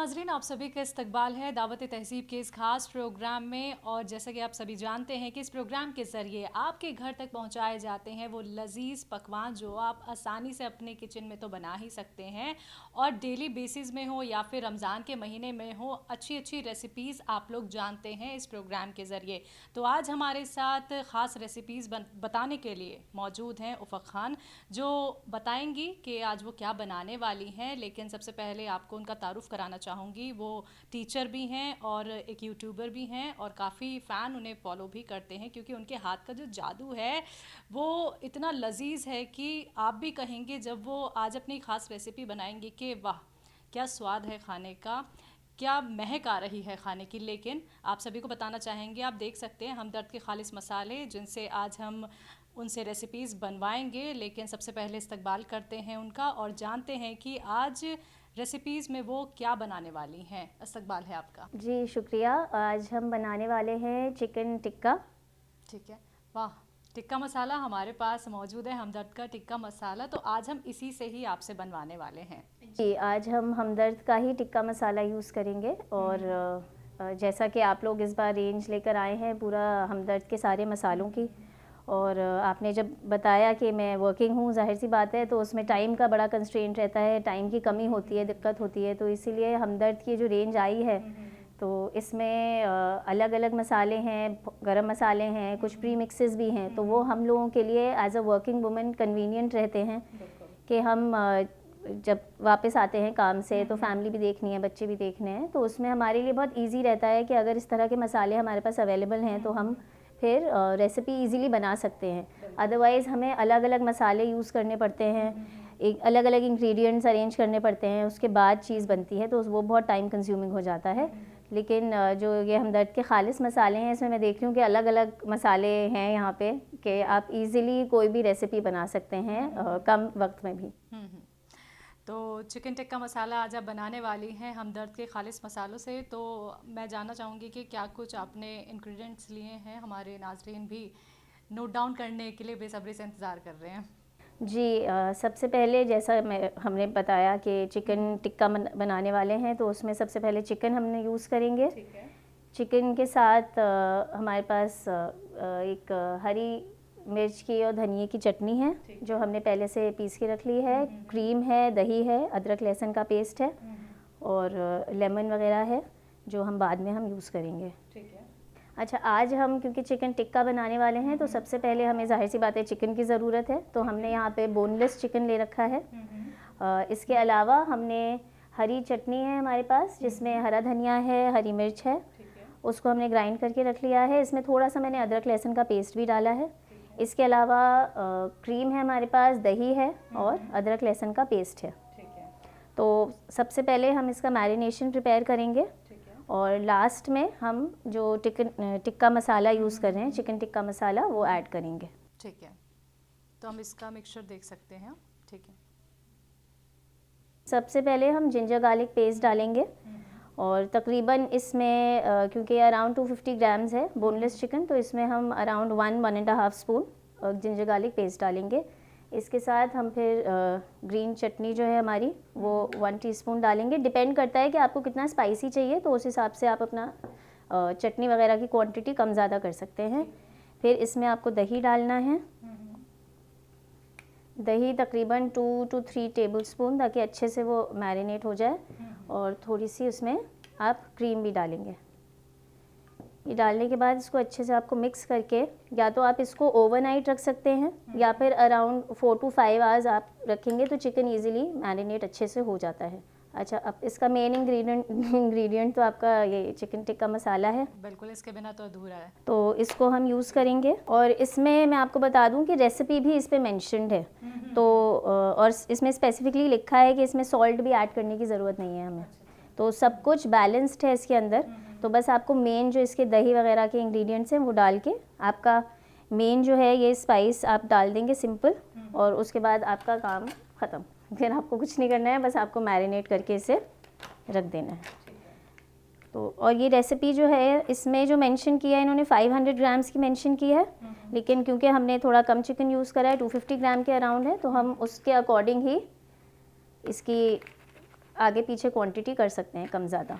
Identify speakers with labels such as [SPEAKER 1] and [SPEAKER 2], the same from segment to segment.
[SPEAKER 1] नाजरीन, आप सभी का इस्तकबाल है दावत तहज़ीब के इस खास प्रोग्राम में। और जैसा कि आप सभी जानते हैं कि इस प्रोग्राम के ज़रिए आपके घर तक पहुंचाए जाते हैं वो लजीज़ पकवान जो आप आसानी से अपने किचन में तो बना ही सकते हैं, और डेली बेसिस में हो या फिर रमज़ान के महीने में हो, अच्छी अच्छी रेसिपीज़ आप लोग जानते हैं इस प्रोग्राम के ज़रिए। तो आज हमारे साथ ख़ास रेसिपीज़ बताने के लिए मौजूद हैं उफ़क़ ख़ान, जो बताएंगी कि आज वो क्या बनाने वाली हैं। लेकिन सबसे पहले आपको उनका तारुफ़ कराना चाहूँगी। वो टीचर भी हैं और एक यूट्यूबर भी हैं, और काफ़ी फ़ैन उन्हें फॉलो भी करते हैं क्योंकि उनके हाथ का जो जादू है वो इतना लजीज है कि आप भी कहेंगे जब वो आज अपनी ख़ास रेसिपी बनाएंगे कि वाह क्या स्वाद है खाने का, क्या महक आ रही है खाने की। लेकिन आप सभी को बताना चाहेंगे, आप देख सकते हैं हमदर्द के खालिस मसाले जिनसे आज हम उनसे रेसिपीज़ बनवाएंगे। लेकिन सबसे पहले इस्तकबाल करते हैं उनका और जानते हैं कि आज रेसिपीज़ में वो क्या बनाने वाली हैं। इस्तकबाल है आपका।
[SPEAKER 2] जी शुक्रिया। आज हम बनाने वाले हैं चिकन टिक्का।
[SPEAKER 1] ठीक है, वाह। टिक्का मसाला हमारे पास मौजूद है, हमदर्द का टिक्का मसाला, तो आज हम इसी से ही आपसे बनवाने वाले हैं।
[SPEAKER 2] जी आज हम हमदर्द का ही टिक्का मसाला यूज़ करेंगे। और जैसा कि आप लोग इस बार रेंज लेकर आए हैं पूरा हमदर्द के सारे मसालों की, और आपने जब बताया कि मैं वर्किंग हूँ, जाहिर सी बात है तो उसमें टाइम का बड़ा कंस्ट्रेंट रहता है, टाइम की कमी होती है, दिक्कत होती है, तो इसीलिए हमदर्द की जो रेंज आई है तो इसमें अलग अलग मसाले हैं, गरम मसाले हैं, कुछ प्री मिक्सेस भी हैं, तो वो हम लोगों के लिए as a working women convenient रहते हैं कि हम जब वापस आते हैं काम से तो फैमिली भी देखनी है, बच्चे भी देखने हैं, तो उसमें हमारे लिए बहुत इजी रहता है कि अगर इस तरह के मसाले हमारे पास अवेलेबल हैं तो हम फिर रेसिपी इजीली बना सकते हैं। अदरवाइज़ हमें अलग अलग मसाले यूज़ करने पड़ते हैं, एक अलग अलग इंग्रेडिएंट्स अरेंज करने पड़ते हैं, उसके बाद चीज़ बनती है, तो वो बहुत टाइम कंज्यूमिंग हो जाता है। लेकिन जो ये हमदर्द के खालिस मसाले हैं, इसमें मैं देख रही हूँ कि अलग अलग मसाले हैं यहाँ पे कि आप इजीली कोई भी रेसिपी बना सकते हैं कम वक्त में भी।
[SPEAKER 1] तो चिकन टिक्का मसाला आज आप बनाने वाली हैं हमदर्द के खालिस मसालों से, तो मैं जानना चाहूँगी कि क्या कुछ आपने इंग्रेडिएंट्स लिए हैं। हमारे नाजरीन भी नोट डाउन करने के लिए बेसब्री से इंतज़ार कर रहे हैं।
[SPEAKER 2] जी सबसे पहले जैसा हमने बताया कि चिकन टिक्का बनाने वाले हैं, तो उसमें सबसे पहले चिकन हमने यूज़ करेंगे।
[SPEAKER 1] ठीक है।
[SPEAKER 2] चिकन के साथ हमारे पास एक हरी मिर्च की और धनिए की चटनी है जो हमने पहले से पीस के रख ली है, क्रीम है, दही है, अदरक लहसुन का पेस्ट है और लेमन वगैरह है जो हम बाद में हम यूज़ करेंगे।
[SPEAKER 1] ठीक है।
[SPEAKER 2] अच्छा, आज हम क्योंकि चिकन टिक्का बनाने वाले हैं तो सबसे पहले हमें जाहिर सी बात है चिकन की ज़रूरत है, तो हमने यहाँ पे बोनलेस चिकन ले रखा है। इसके अलावा हमने हरी चटनी है हमारे पास जिसमें हरा धनिया है, हरी मिर्च है, उसको हमने ग्राइंड करके रख लिया है। इसमें थोड़ा सा मैंने अदरक लहसुन का पेस्ट भी डाला है। इसके अलावा क्रीम है हमारे पास, दही है और अदरक लहसुन का पेस्ट है। तो सबसे पहले हम इसका मैरिनेशन प्रिपेयर करेंगे और लास्ट में हम जो टिक्का मसाला यूज़ कर रहे हैं, चिकन टिक्का मसाला, वो ऐड करेंगे।
[SPEAKER 1] ठीक है, तो हम इसका मिक्सचर देख सकते हैं। ठीक है।
[SPEAKER 2] सबसे पहले हम जिंजर गार्लिक पेस्ट डालेंगे और तकरीबन इसमें क्योंकि अराउंड 250 ग्राम्स है बोनलेस चिकन, तो इसमें हम around 1-1.5 spoon ginger garlic paste डालेंगे। इसके साथ हम फिर ग्रीन चटनी जो है हमारी वो 1 टीस्पून डालेंगे। डिपेंड करता है कि आपको कितना स्पाइसी चाहिए, तो उस हिसाब से आप अपना चटनी वगैरह की क्वांटिटी कम ज़्यादा कर सकते हैं। फिर इसमें आपको दही डालना है, दही तकरीबन 2 to 3 टेबलस्पून, ताकि अच्छे से वो मैरिनेट हो जाए। और थोड़ी सी उसमें आप क्रीम भी डालेंगे। ये डालने के बाद इसको अच्छे से आपको मिक्स करके, या तो आप इसको ओवरनाइट रख सकते हैं या फिर अराउंड 4 to 5 आवर्स आप रखेंगे तो चिकन इजीली मैरिनेट अच्छे से हो जाता है। अच्छा, अब इसका मेन इंग्रेडिएंट तो आपका ये चिकन टिक्का मसाला है।
[SPEAKER 1] बिल्कुल, इसके बिना तो अधूरा है।
[SPEAKER 2] तो इसको हम यूज़ करेंगे और इसमें मैं आपको बता दूं कि रेसिपी भी इस पे मेंशन्ड है, तो और इसमें स्पेसिफिकली लिखा है कि इसमें सॉल्ट भी ऐड करने की ज़रूरत नहीं है हमें। तो सब कुछ बैलेंस्ड है इसके अंदर। तो बस आपको मेन जो इसके दही वगैरह के इंग्रेडिएंट्स हैं वो डाल के आपका मेन जो है ये स्पाइस आप डाल देंगे सिंपल, और उसके बाद आपका काम ख़त्म। फिर आपको कुछ नहीं करना है, बस आपको मैरिनेट करके इसे रख देना है। तो और ये रेसिपी जो है इसमें जो मेंशन किया है इन्होंने 500 ग्राम्स की मेंशन की है, लेकिन क्योंकि हमने थोड़ा कम चिकन यूज़ करा है, 250 ग्राम के अराउंड है, तो हम उसके अकॉर्डिंग ही इसकी आगे पीछे क्वांटिटी कर सकते हैं कम ज़्यादा।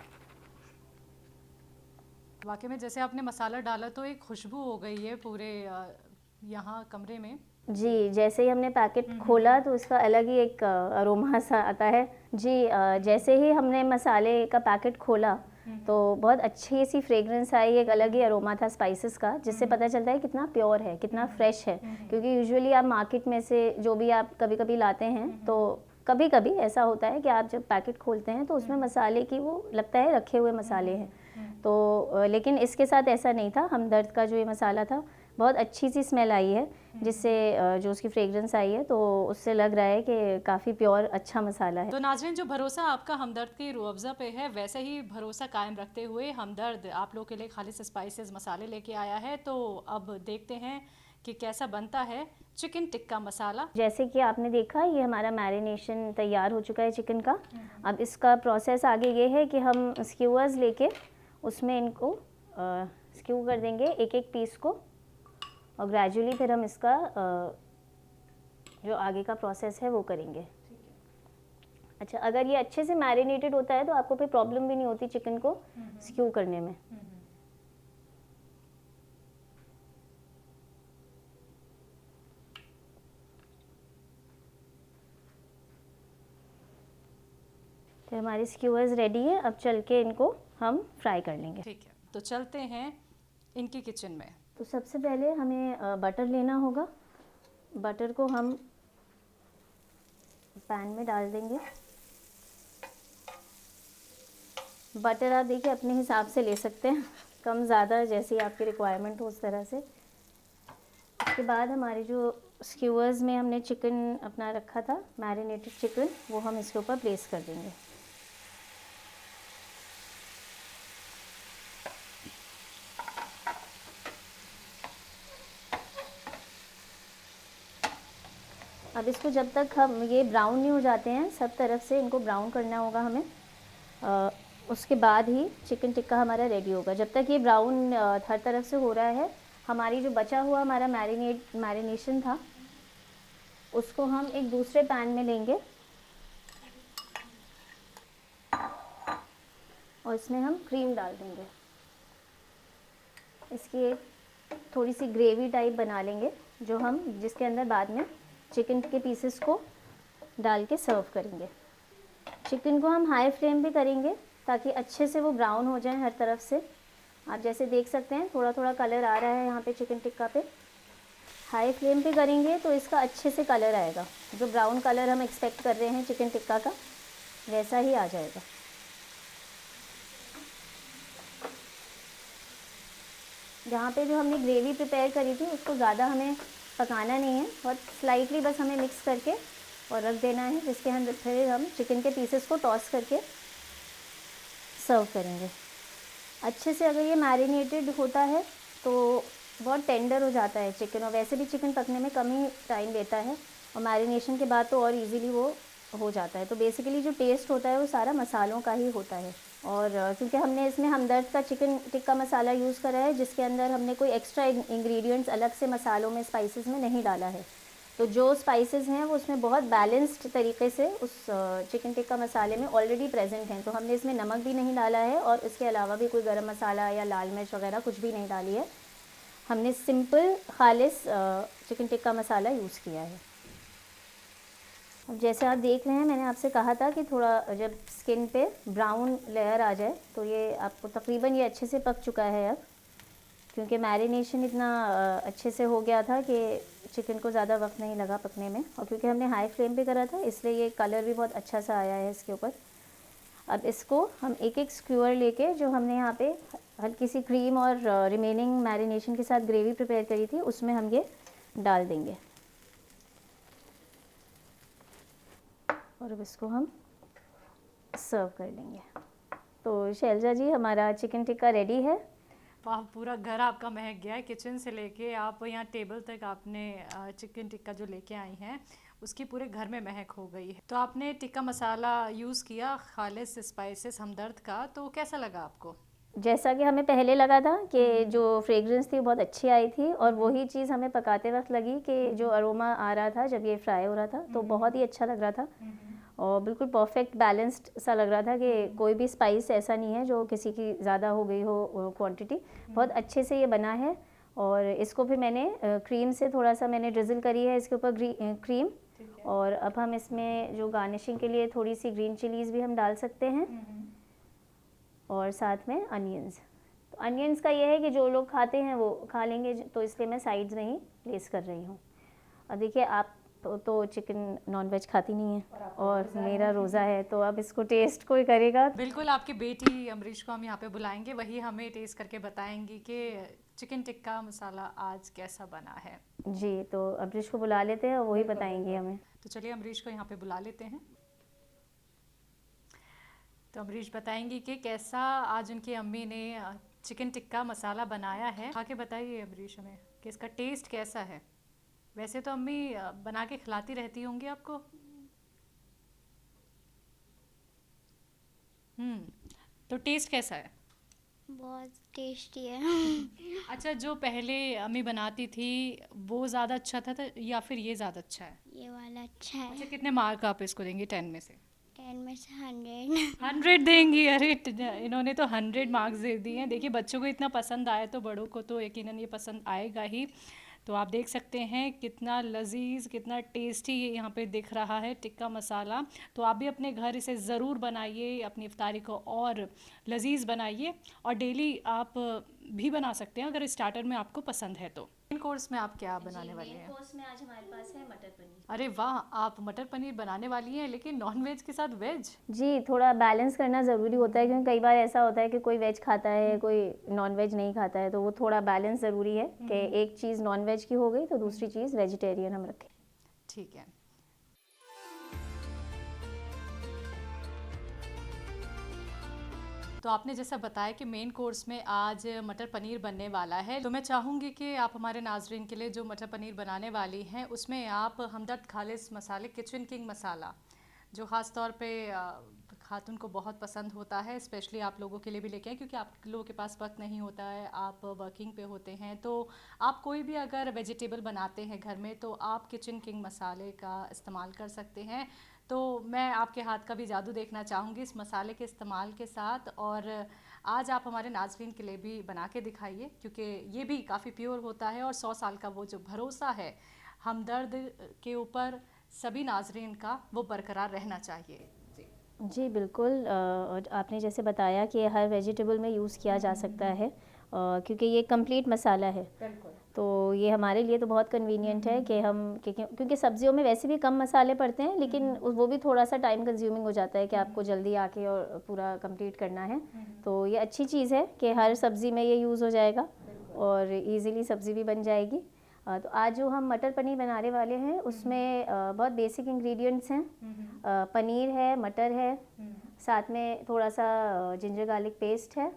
[SPEAKER 1] वाकई में जैसे आपने मसाला डाला तो एक खुशबू हो गई है पूरे यहाँ कमरे में।
[SPEAKER 2] जी, जैसे ही हमने पैकेट खोला तो उसका अलग ही एक अरोमा सा आता है। जी, जैसे ही हमने मसाले का पैकेट खोला तो बहुत अच्छी सी फ्रेग्रेंस आई, एक अलग ही अरोमा था स्पाइसेस का, जिससे पता चलता है कितना प्योर है, कितना फ्रेश है। क्योंकि यूजुअली आप मार्केट में से जो भी आप कभी-कभी लाते हैं तो कभी-कभी ऐसा होता है कि आप जब पैकेट खोलते हैं तो उसमें मसाले की वो लगता है रखे हुए मसाले हैं। तो लेकिन इसके साथ ऐसा नहीं था। हमदर्द का जो ये मसाला था बहुत अच्छी सी स्मेल आई है, जिससे जो उसकी फ्रेग्रेंस आई है तो उससे लग रहा है कि काफ़ी प्योर अच्छा मसाला है।
[SPEAKER 1] तो नाज़रीन, जो भरोसा आपका हमदर्द की रूह अफ़ज़ा पे है, वैसे ही भरोसा कायम रखते हुए हमदर्द आप लोग के लिए खालिस स्पाइसेस मसाले लेके आया है। तो अब देखते हैं कि कैसा बनता है चिकन टिक्का मसाला।
[SPEAKER 2] जैसे कि आपने देखा ये हमारा मैरिनेशन तैयार हो चुका है चिकन का। अब इसका प्रोसेस आगे ये है कि हम स्क्यूअर्स लेके उसमें इनको स्क्यू कर देंगे एक एक पीस को, और ग्रेजुअली फिर हम इसका जो आगे का प्रोसेस है वो करेंगे। अच्छा, अगर ये अच्छे से मैरिनेटेड होता है तो आपको फिर प्रॉब्लम भी नहीं होती चिकन को स्क्यू करने में। तो हमारी स्क्यूअर्स रेडी है, अब चल के इनको हम फ्राई कर लेंगे।
[SPEAKER 1] ठीक है, तो चलते हैं इनकी किचन में।
[SPEAKER 2] तो सबसे पहले हमें बटर लेना होगा। बटर को हम पैन में डाल देंगे। बटर आप देखिए अपने हिसाब से ले सकते हैं, कम ज़्यादा जैसी आपकी रिक्वायरमेंट हो उस तरह से। उसके बाद हमारे जो स्क्यूअर्स में हमने चिकन अपना रखा था, मैरिनेटेड चिकन, वो हम इसके ऊपर प्लेस कर देंगे। अब इसको जब तक हम ये ब्राउन नहीं हो जाते हैं, सब तरफ से इनको ब्राउन करना होगा हमें। उसके बाद ही चिकन टिक्का हमारा रेडी होगा। जब तक ये ब्राउन हर तरफ से हो रहा है, हमारी जो बचा हुआ हमारा मैरिनेशन था उसको हम एक दूसरे पैन में लेंगे और इसमें हम क्रीम डाल देंगे। इसकी एक थोड़ी सी ग्रेवी टाइप बना लेंगे, जो हम जिसके अंदर बाद में चिकन के पीसेस को डाल के सर्व करेंगे। चिकन को हम हाई फ्लेम पे करेंगे ताकि अच्छे से वो ब्राउन हो जाए हर तरफ से। आप जैसे देख सकते हैं थोड़ा थोड़ा कलर आ रहा है यहाँ पे चिकन टिक्का पे। हाई फ्लेम पे करेंगे तो इसका अच्छे से कलर आएगा, जो ब्राउन कलर हम एक्सपेक्ट कर रहे हैं चिकन टिक्का का, वैसा ही आ जाएगा। यहाँ पे जो हमने ग्रेवी प्रिपेयर करी थी उसको ज़्यादा हमें पकाना नहीं है, बहुत स्लाइटली बस हमें मिक्स करके और रख देना है, जिसके हम फिर हम चिकन के पीसेस को टॉस करके सर्व करेंगे। अच्छे से अगर ये मैरिनेटेड होता है तो बहुत टेंडर हो जाता है चिकन, और वैसे भी चिकन पकने में कम ही टाइम लेता है, और मैरिनेशन के बाद तो और इजीली वो हो जाता है। तो बेसिकली जो टेस्ट होता है वो सारा मसालों का ही होता है। और क्योंकि हमने इसमें हमदर्द का चिकन टिक्का मसाला यूज़ करा है, जिसके अंदर हमने कोई एक्स्ट्रा इंग्रेडिएंट्स अलग से मसालों में स्पाइसेस में नहीं डाला है, तो जो स्पाइसेस हैं वो उसमें बहुत बैलेंस्ड तरीके से उस चिकन टिक्का मसाले में ऑलरेडी प्रेजेंट हैं। तो हमने इसमें नमक भी नहीं डाला है और इसके अलावा भी कोई गरम मसाला या लाल मिर्च वगैरह कुछ भी नहीं डाली है। हमने सिंपल खालिस चिकन टिक्का मसाला यूज़ किया है। अब जैसे आप देख रहे हैं, मैंने आपसे कहा था कि थोड़ा जब स्किन पे ब्राउन लेयर आ जाए तो ये आपको तकरीबन ये अच्छे से पक चुका है अब, क्योंकि मैरिनेशन इतना अच्छे से हो गया था कि चिकन को ज़्यादा वक्त नहीं लगा पकने में, और क्योंकि हमने हाई फ्लेम पे करा था इसलिए ये कलर भी बहुत अच्छा सा आया है इसके ऊपर। अब इसको हम एक एक स्क्यूअर लेके, जो हमने यहाँ पे हल्की सी क्रीम और रिमेनिंग मैरिनेशन के साथ ग्रेवी प्रिपेयर करी थी, उसमें हम ये डाल देंगे और अब इसको हम सर्व कर लेंगे। तो शैलजा जी, हमारा चिकन टिक्का रेडी है।
[SPEAKER 1] वाह, पूरा घर आपका महक गया है। किचन से लेके आप यहाँ टेबल तक आपने चिकन टिक्का जो लेके आई हैं उसकी पूरे घर में महक हो गई है। तो आपने टिक्का मसाला यूज़ किया खालिस स्पाइसेस हमदर्द का, तो कैसा लगा आपको?
[SPEAKER 2] जैसा कि हमें पहले लगा था कि जो फ्रेग्रेंस थी बहुत अच्छी आई थी, और वही चीज़ हमें पकाते वक्त लगी कि जो अरोमा आ रहा था जब ये फ्राई हो रहा था तो बहुत ही अच्छा लग रहा था। और बिल्कुल परफेक्ट बैलेंस्ड सा लग रहा था कि कोई भी स्पाइस ऐसा नहीं है जो किसी की ज़्यादा हो गई हो क्वांटिटी। बहुत अच्छे से ये बना है। और इसको फिर मैंने क्रीम से थोड़ा सा मैंने ड्रिज़ल करी है इसके ऊपर क्रीम। और अब हम इसमें जो गार्निशिंग के लिए थोड़ी सी ग्रीन चिलीज़ भी हम डाल सकते हैं और साथ में अनियंस। तो अनियंस का ये है कि जो लोग खाते हैं वो खा लेंगे, तो इसलिए मैं साइड्स में ही प्लेस कर रही हूँ। और देखिए आप तो चिकन नॉनवेज खाती नहीं है और मेरा रोज़ा है, तो अब इसको टेस्ट कोई करेगा।
[SPEAKER 1] बिल्कुल, आपकी बेटी अमरीश को हम यहाँ पे बुलाएंगे, वही हमें टेस्ट करके बताएंगी कि चिकन टिक्का मसाला आज कैसा बना है।
[SPEAKER 2] जी, तो अमरीश को बुला लेते हैं और वही बताएंगी हमें।
[SPEAKER 1] तो चलिए अमरीश को यहाँ पे बुला लेते हैं। तो अमरीश बताएंगी कि कैसा आज उनकी अम्मी ने चिकन टिक्का मसाला बनाया है। खा के बताइए अमरीश हमें कि इसका टेस्ट कैसा है। वैसे तो अम्मी बना के खिलाती रहती होंगी आपको। तो टेस्ट कैसा है?
[SPEAKER 3] बहुत टेस्टी है।
[SPEAKER 1] अच्छा, जो पहले अम्मी बनाती थी वो ज़्यादा अच्छा था या फिर ये ज़्यादा अच्छा है?
[SPEAKER 3] ये वाला अच्छा है।
[SPEAKER 1] अच्छा, कितने मार्क आप इसको देंगी 10 में से?
[SPEAKER 3] 10 में से 100।
[SPEAKER 1] 100 देंगी? अरे इन्होंने तो 100 मार्क्स दे दिए हैं। देखिए, बच्चों को इतना पसंद आया तो बड़ों को तो यकीनन ये पसंद आएगा ही। तो आप देख सकते हैं कितना लजीज, कितना टेस्टी ये यहाँ पे दिख रहा है टिक्का मसाला। तो आप भी अपने घर इसे ज़रूर बनाइए, अपनी इफ्तारी को और लजीज बनाइए। और डेली आप भी बना सकते हैं अगर स्टार्टर में आपको पसंद है तो। मेन कोर्स में आप क्या बनाने वाले हैं?
[SPEAKER 2] कोर्स में आज हमारे पास है मटर पनीर।
[SPEAKER 1] अरे वाह, आप मटर पनीर बनाने वाली हैं, लेकिन नॉन वेज के साथ वेज?
[SPEAKER 2] जी, थोड़ा बैलेंस करना ज़रूरी होता है क्योंकि कई बार ऐसा होता है कि कोई वेज खाता है, कोई नॉन वेज नहीं खाता है, तो वो थोड़ा बैलेंस ज़रूरी है कि एक चीज़ नॉन वेज की हो गई तो दूसरी चीज़ वेजिटेरियन हम रखें।
[SPEAKER 1] ठीक है। तो आपने जैसा बताया कि मेन कोर्स में आज मटर पनीर बनने वाला है, तो मैं चाहूँगी कि आप हमारे नाजरीन के लिए जो मटर पनीर बनाने वाली हैं उसमें आप हमदर्द खालिस मसाले किचन किंग मसाला, जो ख़ास तौर पे खातून को बहुत पसंद होता है, स्पेशली आप लोगों के लिए भी लेके आए क्योंकि आप लोगों के पास वक्त नहीं होता है, आप वर्किंग पे होते हैं। तो आप कोई भी अगर वेजिटेबल बनाते हैं घर में तो आप किचन किंग मसाले का इस्तेमाल कर सकते हैं। तो मैं आपके हाथ का भी जादू देखना चाहूँगी इस मसाले के इस्तेमाल के साथ, और आज आप हमारे नाजरीन के लिए भी बना के दिखाइए क्योंकि ये भी काफ़ी प्योर होता है और 100 साल का वो जो भरोसा है हमदर्द के ऊपर सभी नाजरीन का, वो बरकरार रहना चाहिए।
[SPEAKER 2] जी बिल्कुल। और आपने जैसे बताया कि हर वेजिटेबल में यूज़ किया जा सकता है क्योंकि ये कंप्लीट मसाला है, तो ये हमारे लिए तो बहुत कन्वीनियंट है कि हम क्योंकि सब्जियों में वैसे भी कम मसाले पड़ते हैं, लेकिन वो भी थोड़ा सा टाइम कंज्यूमिंग हो जाता है कि आपको जल्दी आके और पूरा कंप्लीट करना है। तो ये अच्छी चीज़ है कि हर सब्ज़ी में ये यूज़ हो जाएगा और इजीली सब्ज़ी भी बन जाएगी। तो आज जो हम मटर पनीर बनाने वाले हैं उसमें बहुत बेसिक इंग्रेडिएंट्स हैं। पनीर है, मटर है, साथ में थोड़ा सा जिंजर गार्लिक पेस्ट है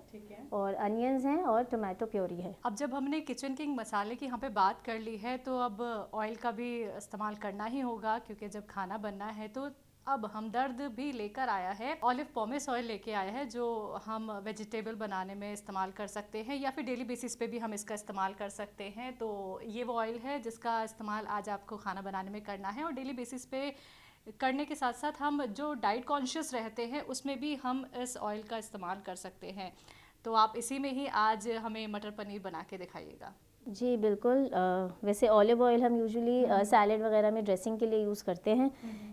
[SPEAKER 2] और अनियंस हैं और टोमेटो प्योरी है।
[SPEAKER 1] अब जब हमने किचन किंग मसाले की यहाँ पे बात कर ली है तो अब ऑयल का भी इस्तेमाल करना ही होगा क्योंकि जब खाना बनना है। तो अब हमदर्द भी लेकर आया है ऑलिव पॉमेस ऑयल लेके आया है, जो हम वेजिटेबल बनाने में इस्तेमाल कर सकते हैं या फिर डेली बेसिस पे भी हम इसका इस्तेमाल कर सकते हैं। तो ये वो ऑयल है जिसका इस्तेमाल आज आपको खाना बनाने में करना है और डेली बेसिस पे करने के साथ साथ हम जो डाइट कॉन्शियस रहते हैं उसमें भी हम इस ऑयल का इस्तेमाल कर सकते हैं। तो आप इसी में ही आज हमें मटर पनीर बना के दिखाइएगा।
[SPEAKER 2] जी बिल्कुल। वैसे ऑलिव ऑयल हम यूजुअली सैलेड वगैरह में ड्रेसिंग के लिए यूज़ करते हैं,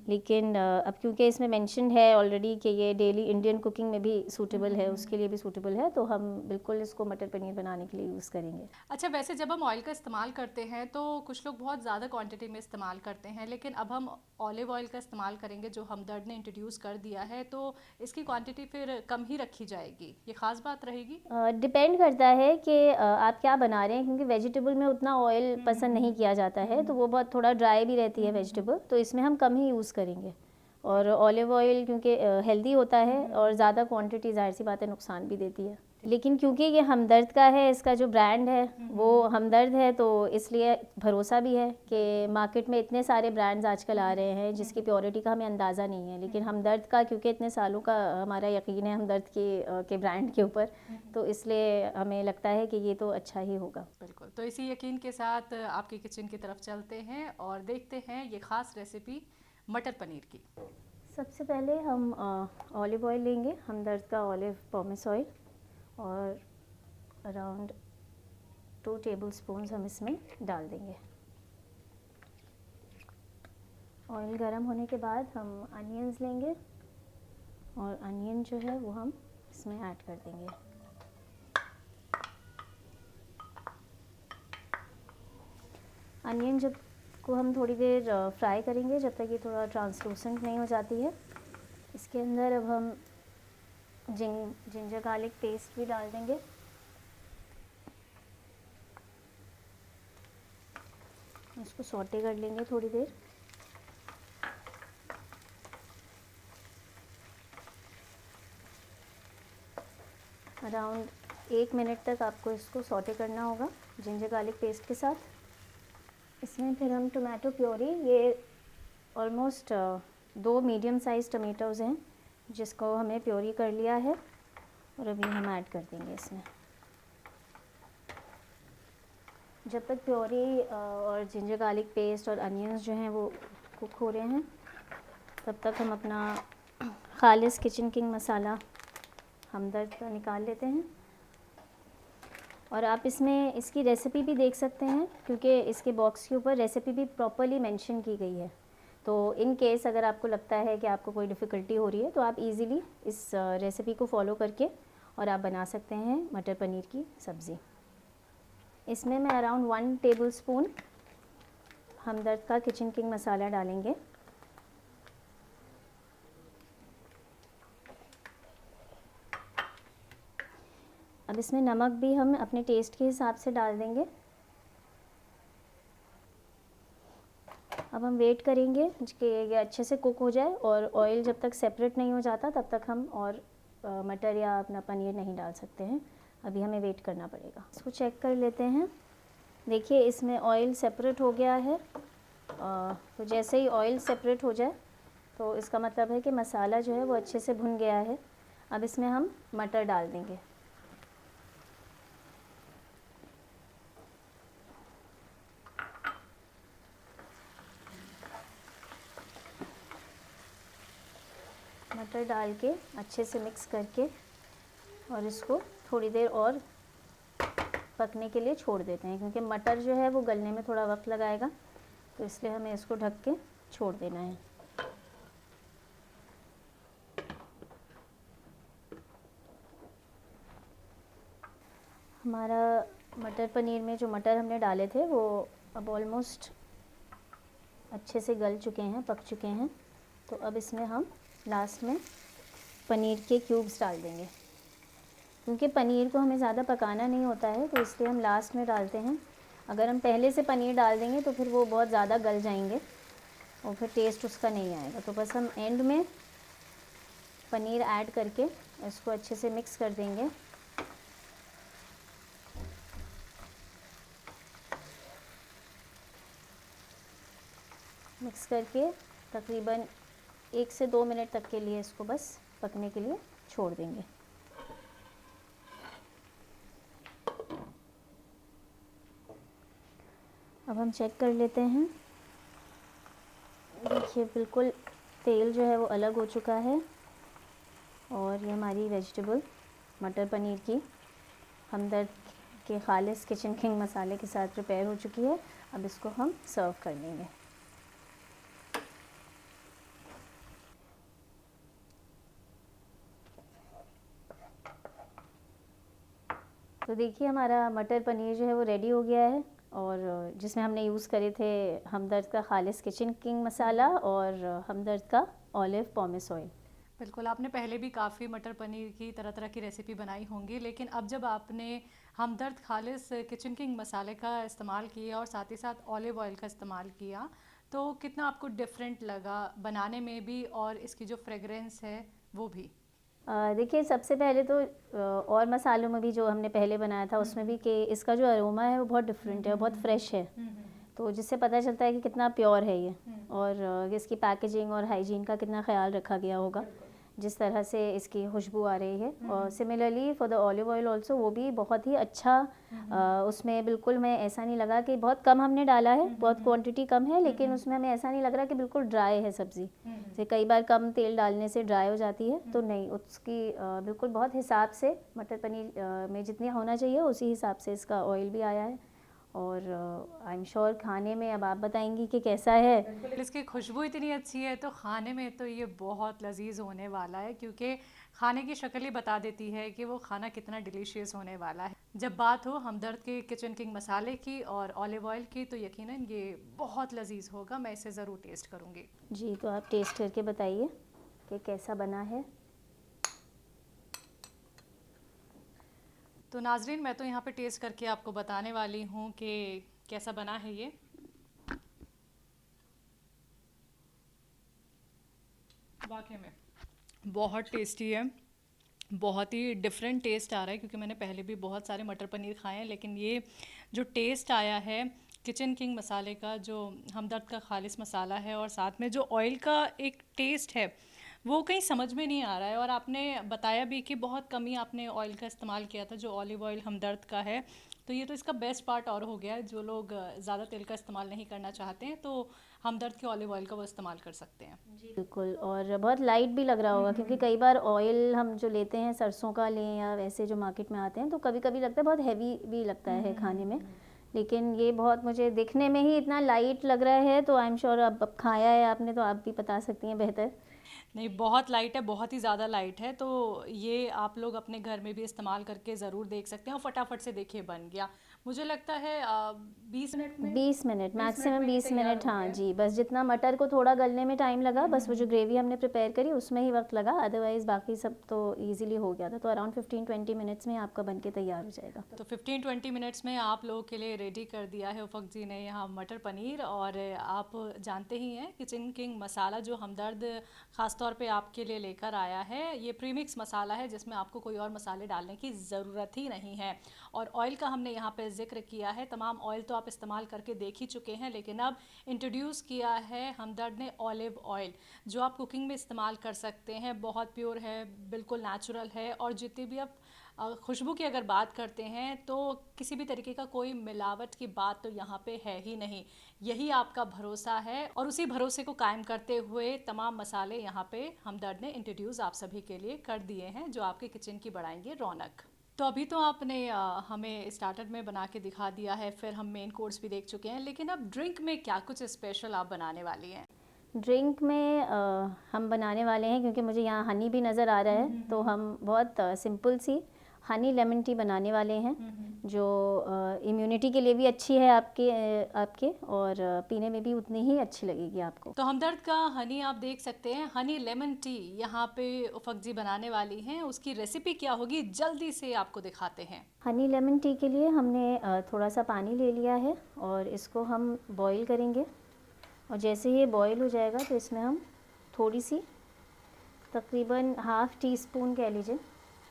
[SPEAKER 2] लेकिन अब क्योंकि इसमें मेंशन है ऑलरेडी कि ये डेली इंडियन कुकिंग में भी सूटेबल है, उसके लिए भी सूटेबल है, तो हम बिल्कुल इसको मटर पनीर बनाने के लिए यूज़ करेंगे।
[SPEAKER 1] अच्छा, वैसे जब हम ऑयल का इस्तेमाल करते हैं तो कुछ लोग बहुत ज़्यादा क्वांटिटी में इस्तेमाल करते हैं, लेकिन अब हम ऑलिव ऑयल का इस्तेमाल करेंगे जो हमदर्द ने इंट्रोड्यूस कर दिया है, तो इसकी क्वांटिटी फिर कम ही रखी जाएगी, ये ख़ास बात रहेगी?
[SPEAKER 2] डिपेंड करता है कि आप क्या बना रहे हैं, क्योंकि वेजिटेबल में उतना ऑयल पसंद नहीं किया जाता है, तो वो बहुत थोड़ा ड्राई भी रहती है वेजिटेबल, तो इसमें हम कम ही यूज़ करेंगे। और ऑलिव ऑयल क्योंकि हेल्दी होता है और ज़्यादा क्वांटिटी ज़ाहिर सी बात है नुकसान भी देती है, लेकिन क्योंकि ये हमदर्द का है, इसका जो ब्रांड है वो हमदर्द है, तो इसलिए भरोसा भी है कि मार्केट में इतने सारे ब्रांड्स आजकल आ रहे हैं जिसकी प्योरिटी का हमें अंदाज़ा नहीं है, लेकिन हमदर्द का क्योंकि इतने सालों का हमारा यकीन है हमदर्द के ब्रांड के ऊपर, तो इसलिए हमें लगता है कि ये तो अच्छा ही होगा।
[SPEAKER 1] बिल्कुल, तो इसी यकीन के साथ आपके किचन की तरफ चलते हैं और देखते हैं ये ख़ास रेसिपी मटर पनीर की।
[SPEAKER 2] सबसे पहले हम ऑलिव ऑयल लेंगे, हमदर्द का ऑलिव पॉमेस ऑयल, और अराउंड 2 टेबलस्पून हम इसमें डाल देंगे। ऑयल गर्म होने के बाद हम अनियंस लेंगे और अनियन जो है वो हम इसमें ऐड कर देंगे। अनियन जब को हम थोड़ी देर फ्राई करेंगे जब तक ये थोड़ा ट्रांसलूसेंट नहीं हो जाती है। इसके अंदर अब हम जिंजर गार्लिक पेस्ट भी डाल देंगे। इसको सौटे कर लेंगे थोड़ी देर। अराउंड 1 मिनट तक आपको इसको सौटे करना होगा जिंजर गार्लिक पेस्ट के साथ। इसमें फिर हम टोमेटो प्योरी, ये ऑलमोस्ट 2 मीडियम साइज़ टमेटोज़ हैं जिसको हमें प्योरी कर लिया है, और अभी हम ऐड कर देंगे इसमें। जब तक प्योरी और जिंजर गार्लिक पेस्ट और अनियंस जो हैं वो कुक हो रहे हैं, तब तक हम अपना खालिस किचन किंग मसाला हमदर्द का निकाल लेते हैं। और आप इसमें इसकी रेसिपी भी देख सकते हैं, क्योंकि इसके बॉक्स के ऊपर रेसिपी भी प्रॉपर्ली मेंशन की गई है। तो इन केस अगर आपको लगता है कि आपको कोई डिफ़िकल्टी हो रही है तो आप इजीली इस रेसिपी को फॉलो करके और आप बना सकते हैं मटर पनीर की सब्ज़ी। इसमें मैं अराउंड 1 टेबलस्पून हमदर्द का किचन किंग मसाला डालेंगे। अब इसमें नमक भी हम अपने टेस्ट के हिसाब से डाल देंगे। अब हम वेट करेंगे कि ये अच्छे से कुक हो जाए, और ऑयल जब तक सेपरेट नहीं हो जाता तब तक हम और मटर या अपना पनीर नहीं डाल सकते हैं। अभी हमें वेट करना पड़ेगा। इसको चेक कर लेते हैं। देखिए इसमें ऑयल सेपरेट हो गया है। तो जैसे ही ऑयल सेपरेट हो जाए तो इसका मतलब है कि मसाला जो है वो अच्छे से भुन गया है। अब इसमें हम मटर डाल देंगे। मटर डाल के अच्छे से मिक्स करके और इसको थोड़ी देर और पकने के लिए छोड़ देते हैं, क्योंकि मटर जो है वो गलने में थोड़ा वक्त लगाएगा, तो इसलिए हमें इसको ढक के छोड़ देना है। हमारा मटर पनीर में जो मटर हमने डाले थे वो अब ऑलमोस्ट अच्छे से गल चुके हैं, पक चुके हैं। तो अब इसमें हम लास्ट में पनीर के क्यूब्स डाल देंगे, क्योंकि पनीर को हमें ज़्यादा पकाना नहीं होता है, तो इसलिए हम लास्ट में डालते हैं। अगर हम पहले से पनीर डाल देंगे तो फिर वो बहुत ज़्यादा गल जाएंगे और फिर टेस्ट उसका नहीं आएगा। तो बस हम एंड में पनीर ऐड करके इसको अच्छे से मिक्स कर देंगे। मिक्स करके तकरीबन 1 से 2 मिनट तक के लिए इसको बस पकने के लिए छोड़ देंगे। अब हम चेक कर लेते हैं। देखिए बिल्कुल तेल जो है वो अलग हो चुका है, और ये हमारी वेजिटेबल मटर पनीर की हमदर्द के खालिस किचन किंग मसाले के साथ प्रिपेयर हो चुकी है। अब इसको हम सर्व कर लेंगे। तो देखिए हमारा मटर पनीर जो है वो रेडी हो गया है, और जिसमें हमने यूज़ करे थे हमदर्द का खालिस किचन किंग मसाला और हमदर्द का ऑलिव पॉमेस ऑयल।
[SPEAKER 1] बिल्कुल, आपने पहले भी काफ़ी मटर पनीर की तरह तरह की रेसिपी बनाई होंगी, लेकिन अब जब आपने हमदर्द खालिस किचन किंग मसाले का इस्तेमाल किया और साथ ही साथ ऑलिव ऑयल का इस्तेमाल किया, तो कितना आपको डिफरेंट लगा बनाने में भी और इसकी जो फ्रेगरेंस है वो भी?
[SPEAKER 2] देखिए सबसे पहले तो और मसालों में भी जो हमने पहले बनाया था उसमें भी कि इसका जो अरोमा है वो बहुत डिफरेंट है, बहुत फ्रेश है। तो जिससे पता चलता है कि कितना प्योर है ये, और इसकी पैकेजिंग और हाइजीन का कितना ख्याल रखा गया होगा। जिस तरह से इसकी खुशबू आ रही है। और similarly for the olive oil also, वो भी बहुत ही अच्छा, उसमें बिल्कुल मैं ऐसा नहीं लगा कि बहुत कम हमने डाला है, बहुत क्वांटिटी कम है, लेकिन उसमें हमें ऐसा नहीं लग रहा कि बिल्कुल ड्राई है सब्ज़ी। जैसे कई बार कम तेल डालने से ड्राई हो जाती है, तो नहीं, उसकी बिल्कुल बहुत हिसाब से मटर पनीर में जितनी होना चाहिए उसी हिसाब से इसका ऑयल भी आया है। और आई एम श्योर खाने में, अब आप बताएंगी कि कैसा है।
[SPEAKER 1] इसकी खुशबू इतनी अच्छी है तो खाने में तो ये बहुत लजीज होने वाला है, क्योंकि खाने की शक्ल ही बता देती है कि वो खाना कितना डिलीशियस होने वाला है। जब बात हो हमदर्द के किचन किंग मसाले की और ऑलिव ऑयल की, तो यकीनन ये बहुत लजीज होगा। मैं इसे ज़रूर टेस्ट करूँगी।
[SPEAKER 2] जी, तो आप टेस्ट करके बताइए कि कैसा बना है।
[SPEAKER 1] तो नाजरीन, मैं तो यहाँ पे टेस्ट करके आपको बताने वाली हूँ कि कैसा बना है ये। वाकई में बहुत टेस्टी है, बहुत ही डिफरेंट टेस्ट आ रहा है, क्योंकि मैंने पहले भी बहुत सारे मटर पनीर खाए हैं, लेकिन ये जो टेस्ट आया है किचन किंग मसाले का, जो हमदर्द का खालिस मसाला है, और साथ में जो ऑयल का एक टेस्ट है, वो कहीं समझ में नहीं आ रहा है। और आपने बताया भी कि बहुत कम ही आपने ऑयल का इस्तेमाल किया था, जो ऑलिव ऑयल हमदर्द का है, तो ये तो इसका बेस्ट पार्ट और हो गया है। जो लोग ज़्यादा तेल का इस्तेमाल नहीं करना चाहते हैं, तो हमदर्द के ऑलिव ऑयल का वो इस्तेमाल कर सकते हैं।
[SPEAKER 2] जी बिल्कुल, और बहुत लाइट भी लग रहा होगा, क्योंकि कई बार ऑयल हम जो लेते हैं सरसों का लें या वैसे जो मार्केट में आते हैं, तो कभी कभी लगता है बहुत हैवी भी लगता है खाने में, लेकिन ये बहुत, मुझे दिखने में ही इतना लाइट लग रहा है। तो आई एम श्योर अब खाया है आपने, तो आप भी बता सकती हैं बेहतर।
[SPEAKER 1] नहीं, बहुत लाइट है, बहुत ही ज़्यादा लाइट है। तो ये आप लोग अपने घर में भी इस्तेमाल करके ज़रूर देख सकते हैं। और फटाफट से देखिए बन गया, मुझे लगता है 20 मिनट में,
[SPEAKER 2] 20 मिनट, मैक्सिमम 20
[SPEAKER 1] तैयार
[SPEAKER 2] मिनट,
[SPEAKER 1] हो
[SPEAKER 2] हाँ
[SPEAKER 1] गया।
[SPEAKER 2] जी। बस जितना मटर को थोड़ा गलने में टाइम लगा, बस वो जो ग्रेवी हमने प्रिपेयर करी उसमें ही वक्त लगा, अदरवाइज़ बाकी सब तो इजीली हो गया था। तो अराउंड 15-20 मिनट्स में आपका बन के तैयार हो जाएगा।
[SPEAKER 1] तो 15-20 मिनट्स में आप लोगों के लिए रेडी कर दिया है उफक जी ने यहाँ मटर पनीर। और आप जानते ही हैं किचन किंग मसाला जो हमदर्द ख़ास तौर पे आपके लिए लेकर आया है, ये प्रीमिक्स मसाला है, जिसमें आपको कोई और मसाले डालने की ज़रूरत ही नहीं है। और ऑयल का हमने यहाँ पे जिक्र किया है, तमाम ऑयल तो आप इस्तेमाल करके देख ही चुके हैं, लेकिन अब इंट्रोड्यूस किया है हमदर्द ने ऑलिव ऑयल, जो आप कुकिंग में इस्तेमाल कर सकते हैं। बहुत प्योर है, बिल्कुल नेचुरल है, और जितनी भी आप खुशबू की अगर बात करते हैं, तो किसी भी तरीके का कोई मिलावट की बात तो यहाँ पे है ही नहीं। यही आपका भरोसा है, और उसी भरोसे को कायम करते हुए तमाम मसाले यहाँ पे हमदर्द ने इंट्रोड्यूस आप सभी के लिए कर दिए हैं, जो आपके किचन की बढ़ाएंगे रौनक। तो अभी तो आपने हमें स्टार्टर में बना के दिखा दिया है, फिर हम मेन कोर्स भी देख चुके हैं, लेकिन अब ड्रिंक में क्या कुछ स्पेशल आप बनाने वाली हैं?
[SPEAKER 2] ड्रिंक में हम बनाने वाले हैं, क्योंकि मुझे यहाँ हनी भी नज़र आ रहा है, तो हम बहुत सिंपल सी हनी लेमन टी बनाने वाले हैं, जो इम्यूनिटी के लिए भी अच्छी है आपके और पीने में भी उतनी ही अच्छी लगेगी आपको।
[SPEAKER 1] तो हमदर्द का हनी आप देख सकते हैं, हनी लेमन टी यहाँ पे उफक जी बनाने वाली हैं। उसकी रेसिपी क्या होगी जल्दी से आपको दिखाते हैं।
[SPEAKER 2] हनी लेमन टी के लिए हमने थोड़ा सा पानी ले लिया है, और इसको हम बॉईल करेंगे। और जैसे ये बॉईल हो जाएगा, तो इसमें हम थोड़ी सी, तकरीबन ½ टी स्पून कह लीजिए,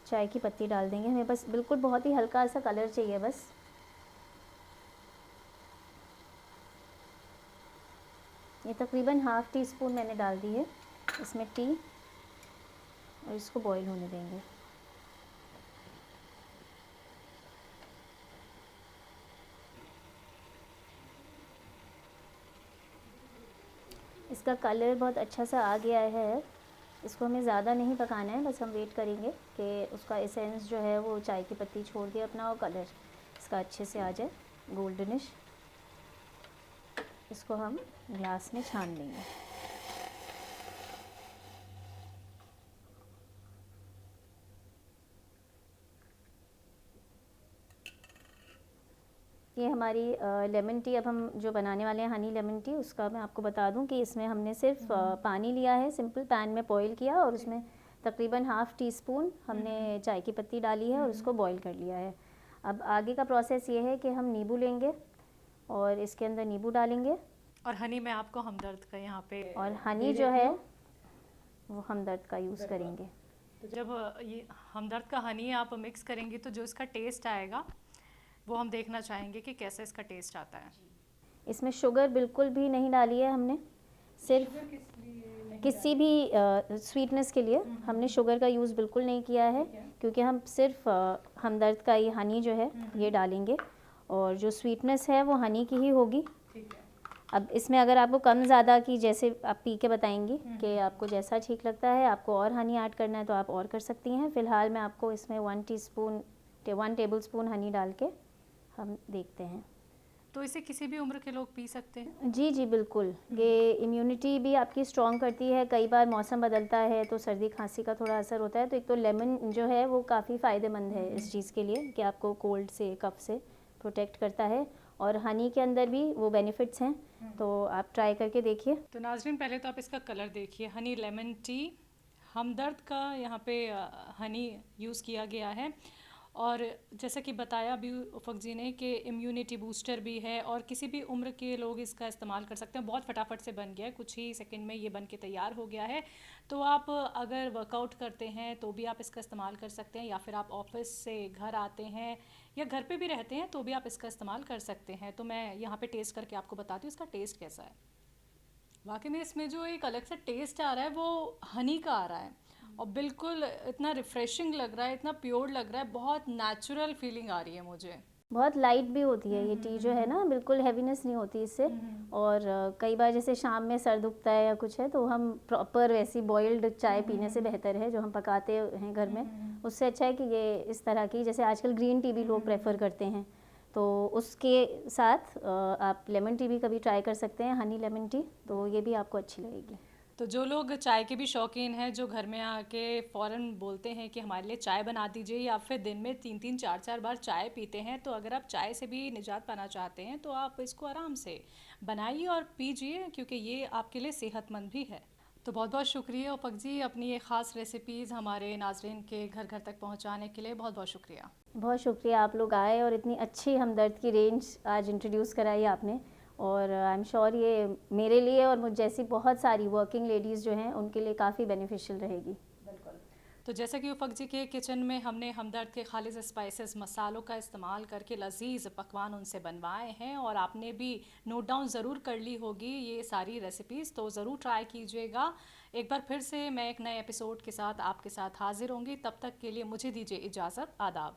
[SPEAKER 2] चाय की पत्ती डाल देंगे। हमें बस बिल्कुल बहुत ही हल्का सा कलर चाहिए बस। ये तकरीबन ½ टी स्पून मैंने डाल दी है इसमें टी, और इसको बॉईल होने देंगे। इसका कलर बहुत अच्छा सा आ गया है। इसको हमें ज़्यादा नहीं पकाना है, बस हम वेट करेंगे कि उसका एसेंस जो है वो चाय की पत्ती छोड़ दे अपना, और कलर इसका अच्छे से आ जाए गोल्डनिश। इसको हम ग्लास में छान लेंगे। ये हमारी लेमन टी अब हम जो बनाने वाले हैं हनी लेमन टी, उसका मैं आपको बता दूं कि इसमें हमने सिर्फ पानी लिया है, सिंपल पैन में बॉईल किया, और उसमें तकरीबन ½ टी स्पून हमने चाय की पत्ती डाली है और उसको बॉईल कर लिया है। अब आगे का प्रोसेस ये है कि हम नींबू लेंगे और इसके अंदर नींबू डालेंगे।
[SPEAKER 1] और हनी में आपको हमदर्द का यहाँ पे,
[SPEAKER 2] और हनी जो है वो हमदर्द का यूज़ करेंगे।
[SPEAKER 1] तो जब ये हमदर्द का हनी आप मिक्स करेंगे, तो जो इसका टेस्ट आएगा वो हम देखना चाहेंगे कि कैसे इसका टेस्ट आता है।
[SPEAKER 2] इसमें शुगर बिल्कुल भी नहीं डाली है हमने, सिर्फ किसी भी स्वीटनेस के लिए हमने शुगर का यूज़ बिल्कुल नहीं किया है, क्योंकि हम सिर्फ हमदर्द का ये हनी जो है ये डालेंगे, और जो स्वीटनेस है वो हनी की ही होगी। अब इसमें अगर आपको कम ज़्यादा की, जैसे आप पी के बताएंगी कि आपको जैसा ठीक लगता है, आपको और हनी ऐड करना है तो आप और कर सकती हैं। फ़िलहाल मैं आपको इसमें 1 टेबल स्पून हनी डाल के हम देखते हैं।
[SPEAKER 1] तो इसे किसी भी उम्र के लोग पी सकते हैं?
[SPEAKER 2] जी जी बिल्कुल, ये इम्यूनिटी भी आपकी स्ट्रॉन्ग करती है। कई बार मौसम बदलता है तो सर्दी खांसी का थोड़ा असर होता है, तो एक तो लेमन जो है वो काफ़ी फ़ायदेमंद है इस चीज़ के लिए कि आपको कोल्ड से, कफ से प्रोटेक्ट करता है, और हनी के अंदर भी वो बेनिफिट्स हैं, तो आप ट्राई करके देखिए।
[SPEAKER 1] तो नाज़रीन, पहले तो आप इसका कलर देखिए। हनी लेमन टी, हमदर्द का यहाँ पे हनी यूज़ किया गया है, और जैसा कि बताया भी उफ़क़ जी ने कि इम्यूनिटी बूस्टर भी है, और किसी भी उम्र के लोग इसका इस्तेमाल कर सकते हैं। बहुत फटाफट से बन गया है, कुछ ही सेकंड में ये बन के तैयार हो गया है। तो आप अगर वर्कआउट करते हैं तो भी आप इसका इस्तेमाल कर सकते हैं, या फिर आप ऑफिस से घर आते हैं या घर पे भी रहते हैं तो भी आप इसका इस्तेमाल कर सकते हैं। तो मैं यहाँ पे टेस्ट करके आपको बताती हूँ इसका टेस्ट कैसा है। वाकई में इसमें जो एक अलग सा टेस्ट आ रहा है वो हनी का आ रहा है, और बिल्कुल इतना रिफ़्रेशिंग लग रहा है, इतना प्योर लग रहा है, बहुत नेचुरल फीलिंग आ रही है मुझे।
[SPEAKER 2] बहुत लाइट भी होती है ये टी जो है ना, बिल्कुल हैवीनेस नहीं होती इससे। और कई बार जैसे शाम में सर दुखता है या कुछ है तो हम प्रॉपर वैसी बॉइल्ड चाय पीने से बेहतर है जो हम पकाते हैं घर में, उससे अच्छा है कि ये इस तरह की, जैसे आजकल ग्रीन टी भी लोग प्रेफर करते हैं, तो उसके साथ आप लेमन टी भी कभी ट्राई कर सकते हैं, हनी लेमन टी, तो ये भी आपको अच्छी लगेगी।
[SPEAKER 1] तो जो लोग चाय के भी शौकीन हैं, जो घर में आके फ़ौरन बोलते हैं कि हमारे लिए चाय बना दीजिए, या फिर दिन में 3-3 4-4 बार चाय पीते हैं, तो अगर आप चाय से भी निजात पाना चाहते हैं तो आप इसको आराम से बनाइए और पीजिए, क्योंकि ये आपके लिए सेहतमंद भी है। तो बहुत बहुत शुक्रिया उफ़क़ जी, अपनी ये ख़ास रेसिपीज़ हमारे नाज़रीन के घर घर तक पहुँचाने के लिए बहुत बहुत शुक्रिया।
[SPEAKER 2] बहुत शुक्रिया, आप लोग आए और इतनी अच्छी हमदर्द की रेंज आज इंट्रोड्यूस कराई आपने, और आई एम श्योर ये मेरे लिए और मुझ जैसी बहुत सारी वर्किंग लेडीज़ जो हैं उनके लिए काफ़ी बेनिफिशियल रहेगी।
[SPEAKER 1] तो जैसा कि उफ़क़ जी के किचन में हमने हमदर्द के खालिस स्पाइसेस मसालों का इस्तेमाल करके लजीज़ पकवान उनसे बनवाए हैं, और आपने भी नोट डाउन ज़रूर कर ली होगी ये सारी रेसिपीज़, तो ज़रूर ट्राई कीजिएगा। एक बार फिर से मैं एक नए एपिसोड के साथ आपके साथ हाज़िर होंगी, तब तक के लिए मुझे दीजिए इजाज़त। आदाब।